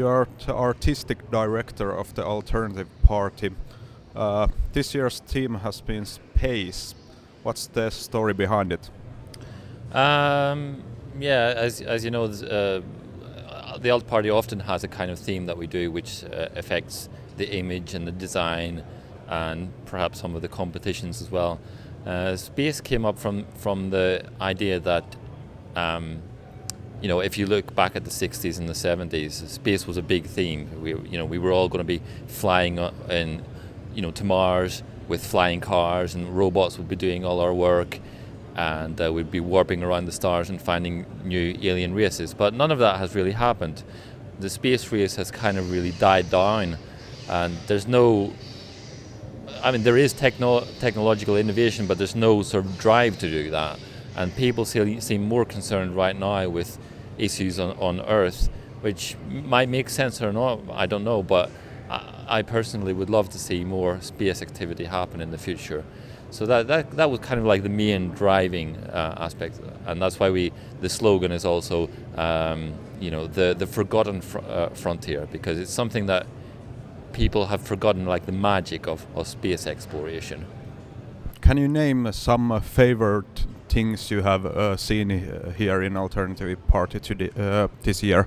You are the artistic director of the Alternative Party. This year's theme has been space. What's the story behind it? Yeah, as you know, the Alt Party often has a kind of theme that we do, which affects the image and the design, and perhaps some of the competitions as well. Space came up from the idea that, if you look back at the 60s and the 70s, space was a big theme. We were all going to be flying to Mars with flying cars, and robots would be doing all our work, and we'd be warping around the stars and finding new alien races. But none of that has really happened. The space race has kind of really died down, and there is technological innovation, but there's no sort of drive to do that. And people seem more concerned right now with issues on Earth, which might make sense or not, I don't know, but I personally would love to see more space activity happen in the future. So that was kind of like the main driving aspect, and that's why the slogan is also the forgotten frontier, because it's something that people have forgotten, like the magic of space exploration. Can you name some favorite things you have seen here in Alternative Party this year?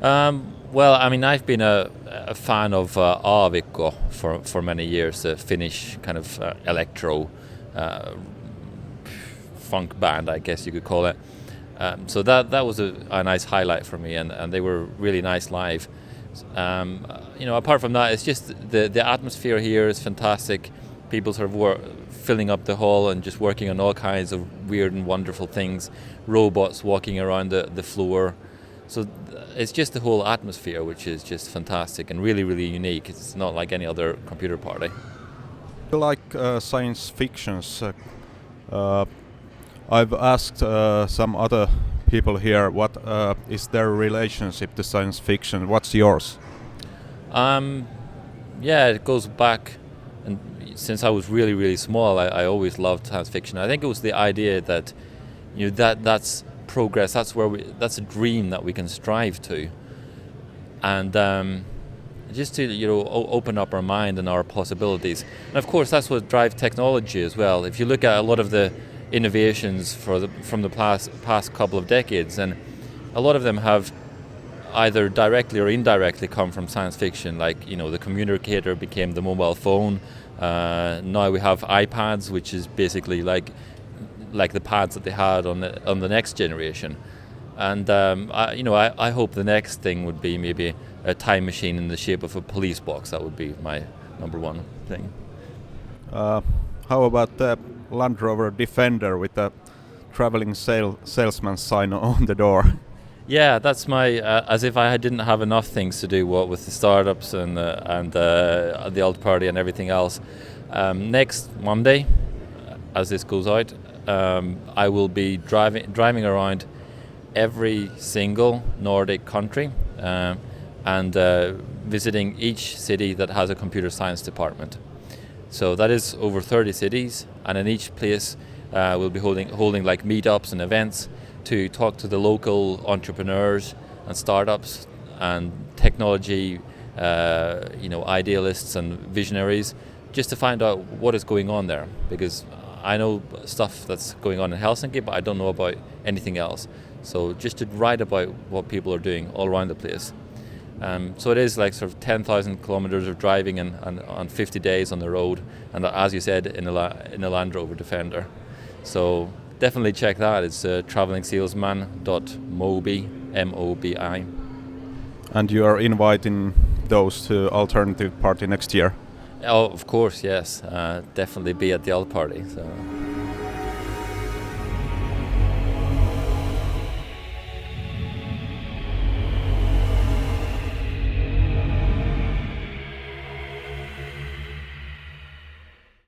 Well, I've been a fan of Aavikko for many years, the Finnish kind of electro funk band, I guess you could call it. So that was a nice highlight for me, and they were really nice live. Apart from that, it's just the atmosphere here is fantastic. People sort of filling up the hall and just working on all kinds of weird and wonderful things. Robots walking around the floor. So it's just the whole atmosphere, which is just fantastic and really, really unique. It's not like any other computer party. I like science fictions. I've asked some other people here what is their relationship to science fiction. What's yours? Yeah, it goes back, and since I was really, really small, I always loved science fiction. I think it was the idea that that's progress. That's a dream that we can strive to, and just to open up our mind and our possibilities. And of course, that's what drives technology as well. If you look at a lot of the innovations from the past couple of decades, and a lot of them have either directly or indirectly come from science fiction. Like the communicator became the mobile phone. Now we have iPads, which is basically like the pads that they had on the next generation. And I hope the next thing would be maybe a time machine in the shape of a police box. That would be my number one thing. How about the Land Rover Defender with the traveling salesman sign on the door? Yeah, that's my as if I didn't have enough things to do with the startups and the Alt Party and everything else. Next Monday, as this goes out, I will be driving around every single Nordic country and visiting each city that has a computer science department. So that is over 30 cities, and in each place we'll be holding like meetups and events to talk to the local entrepreneurs and startups and technology idealists and visionaries, just to find out what is going on there, because I know stuff that's going on in Helsinki, but I don't know about anything else. So just to write about what people are doing all around the place. So it is like sort of 10,000 kilometers of driving and on 50 days on the road, and as you said, in a Land Rover Defender. So definitely check that. It's travelingsalesman.mobi, MOBI. And you are inviting those to Alternative Party next year? Oh, of course, yes. Definitely be at the Alt Party. So.